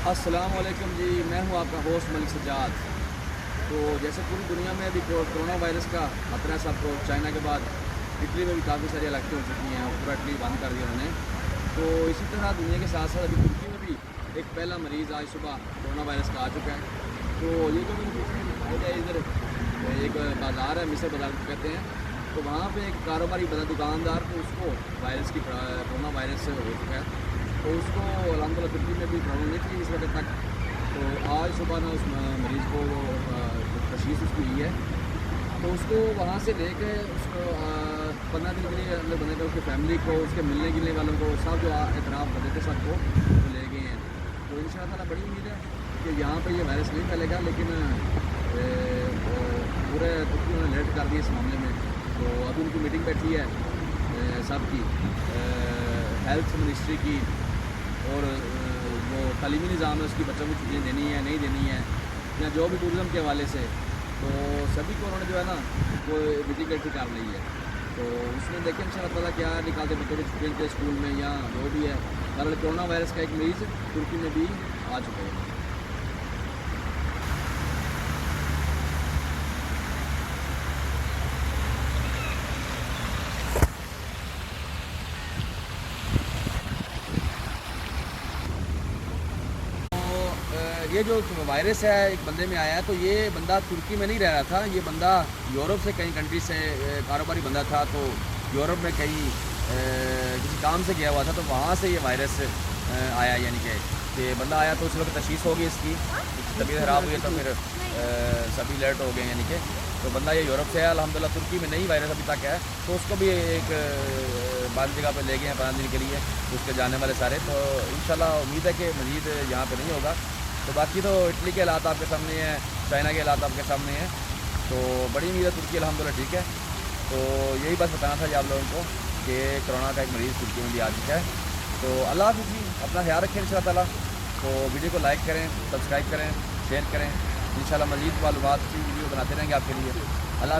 السلام علیکم جی، میں ہوں آپ کا ہوسٹ ملک سجاد۔ تو جیسے پوری دنیا میں ابھی کرونا وائرس کا خطرہ ہے سب کو، چائنا کے بعد اٹلی میں بھی کافی ساری ہلاکتیں ہو چکی ہیں اور پورا اٹلی بند کر دیا انہوں نے۔ تو اسی طرح دنیا کے ساتھ ساتھ ابھی ترکی میں بھی ایک پہلا مریض آج صبح کرونا وائرس کا آ چکا ہے۔ تو یہ جو ہے ادھر ایک بازار ہے، مصر بازار کو کہتے ہیں، تو وہاں پہ ایک کاروباری بنا دکاندار کو اس کو وائرس کی کرونا وائرس سے ہو چکا ہے۔ تو اس کو الحمد للہ ترکی میں بھی پرابلم نہیں تھی اس وقت تک۔ تو آج صبح نا اس مریض کو تشخیص اس کی ہوئی ہے، تو اس کو وہاں سے لے کے اس کو 15 دن کے لیے اندر بنے گا، اس کی فیملی کو، اس کے ملنے گلنے والوں کو، سب جو اعتراف کرتے تھے سب کو وہ لے گئے ہیں۔ تو ان شاء اللہ تعالیٰ بڑی امید ہے کہ یہاں پہ یہ وائرس نہیں پھیلے گا، لیکن پورے ترکی انہوں نے لیٹ کر دی اس معاملے میں۔ تو ابھی ان کی میٹنگ بیٹھی ہے سب کی، ہیلتھ منسٹری کی، اور وہ تعلیمی نظام ہے اس کی، بچوں کو چھٹیاں دینی ہے نہیں دینی ہے، یا جو بھی ٹورزم کے حوالے سے، تو سبھی کو انہوں نے جو ہے نا وہ میٹنگ بیٹھی کر لی ہے۔ تو اس میں دیکھیں ان شاء اللہ تعالیٰ کیا نکالتے بچوں کو چھٹیاں کے اسکول میں یا جو بھی ہے۔ کرونا وائرس کا ایک مریض ترکی میں بھی آ چکا ہے۔ یہ جو وائرس ہے ایک بندے میں آیا ہے، تو یہ بندہ ترکی میں نہیں رہ رہا تھا، یہ بندہ یورپ سے کئی کنٹری سے کاروباری بندہ تھا، تو یورپ میں کہیں کسی کام سے گیا ہوا تھا، تو وہاں سے یہ وائرس آیا، یعنی کہ بندہ آیا تو اس وقت تشخیص ہو گئی اس کی طبیعت خراب ہوئی، تو پھر سبھی لیٹ ہو گئے، یعنی کہ تو بندہ یہ یورپ سے ہے الحمدللہ، ترکی میں نئی وائرس ابھی تک ہے، تو اس کو بھی ایک بند جگہ پہ لے گئے ہیں 15 دن کے لیے اس کے جانے والے سارے۔ تو انشاءاللہ امید ہے کہ مزید یہاں پہ نہیں ہوگا۔ تو باقی تو اٹلی کے حالات آپ کے سامنے ہیں، چائنا کے حالات آپ کے سامنے ہیں، تو بڑی امید ہے ترکی الحمدللہ ٹھیک ہے۔ تو یہی بس بتانا تھا جی آپ لوگوں کو کہ کرونا کا ایک مریض ترکی میں بھی آ چکا ہے۔ تو اللہ حافظ جی، اپنا خیال رکھیں ان شاء اللہ تعالیٰ۔ تو ویڈیو کو لائک کریں، سبسکرائب کریں، شیئر کریں، انشاءاللہ مزید معلومات کی ویڈیو بناتے رہیں گے آپ کے لیے۔ اللہ